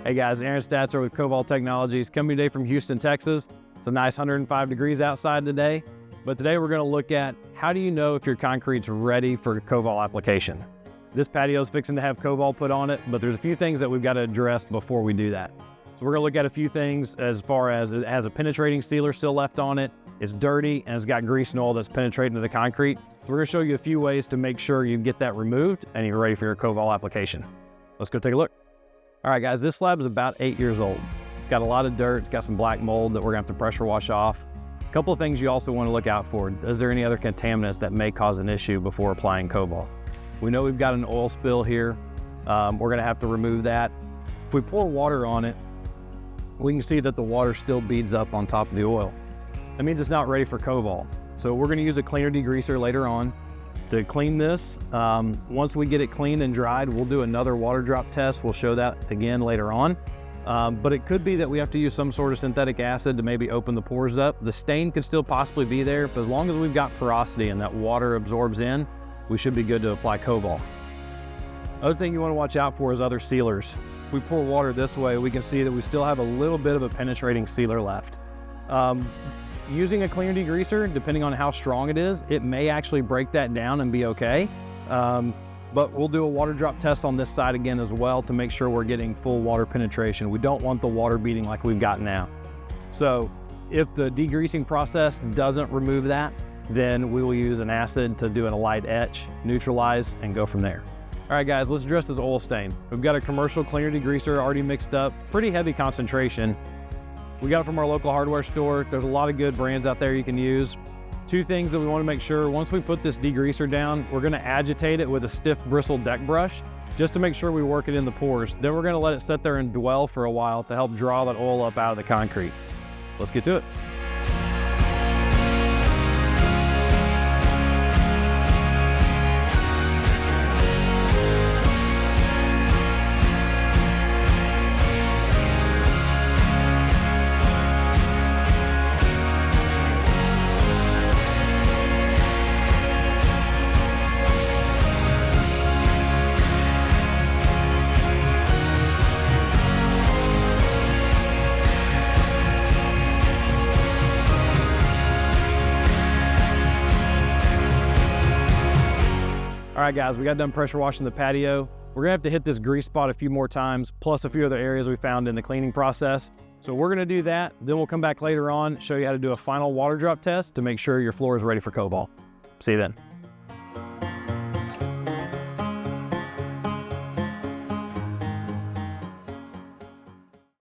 Hey guys, Aaron Statzer with Coval Technologies, coming today from Houston, Texas. It's a nice 105 degrees outside today, but today we're going to look at how do you know if your concrete's ready for Coval application. This patio is fixing to have Coval put on it, but there's a few things that we've got to address before we do that. So we're going to look at a few things as far as it has a penetrating sealer still left on it, it's dirty, and it's got grease and oil that's penetrating to the concrete. So we're going to show you a few ways to make sure you get that removed and you're ready for your Coval application. Let's go take a look. All right guys, this slab is about 8 years old. It's got a lot of dirt, it's got some black mold that we're gonna have to pressure wash off. A couple of things you also wanna look out for. Is there any other contaminants that may cause an issue before applying Coval? We know we've got an oil spill here. We're gonna have to remove that. If we pour water on it, we can see that the water still beads up on top of the oil. That means it's not ready for Coval. So we're gonna use a cleaner degreaser later on to clean this. Once we get it cleaned and dried, we'll do another water drop test. We'll show that again later on. But it could be that we have to use some sort of synthetic acid to maybe open the pores up. The stain could still possibly be there, but as long as we've got porosity and that water absorbs in, we should be good to apply Coval. Other thing you want to watch out for is other sealers. If we pour water this way, we can see that we still have a little bit of a penetrating sealer left. Using a cleaner degreaser, depending on how strong it is, it may actually break that down and be okay. But we'll do a water drop test on this side again as well to make sure we're getting full water penetration. We don't want the water beading like we've got now. So if the degreasing process doesn't remove that, then we will use an acid to do a light etch, neutralize, and go from there. All right guys, let's address this oil stain. We've got a commercial cleaner degreaser already mixed up, pretty heavy concentration. We got it from our local hardware store. There's a lot of good brands out there you can use. Two things that we want to make sure, once we put this degreaser down, we're going to agitate it with a stiff bristle deck brush just to make sure we work it in the pores. Then we're going to let it sit there and dwell for a while to help draw that oil up out of the concrete. Let's get to it. All right guys, we got done pressure washing the patio. We're gonna have to hit this grease spot a few more times, plus a few other areas we found in the cleaning process. So we're gonna do that, then we'll come back later on, show you how to do a final water drop test to make sure your floor is ready for Coval. See you then.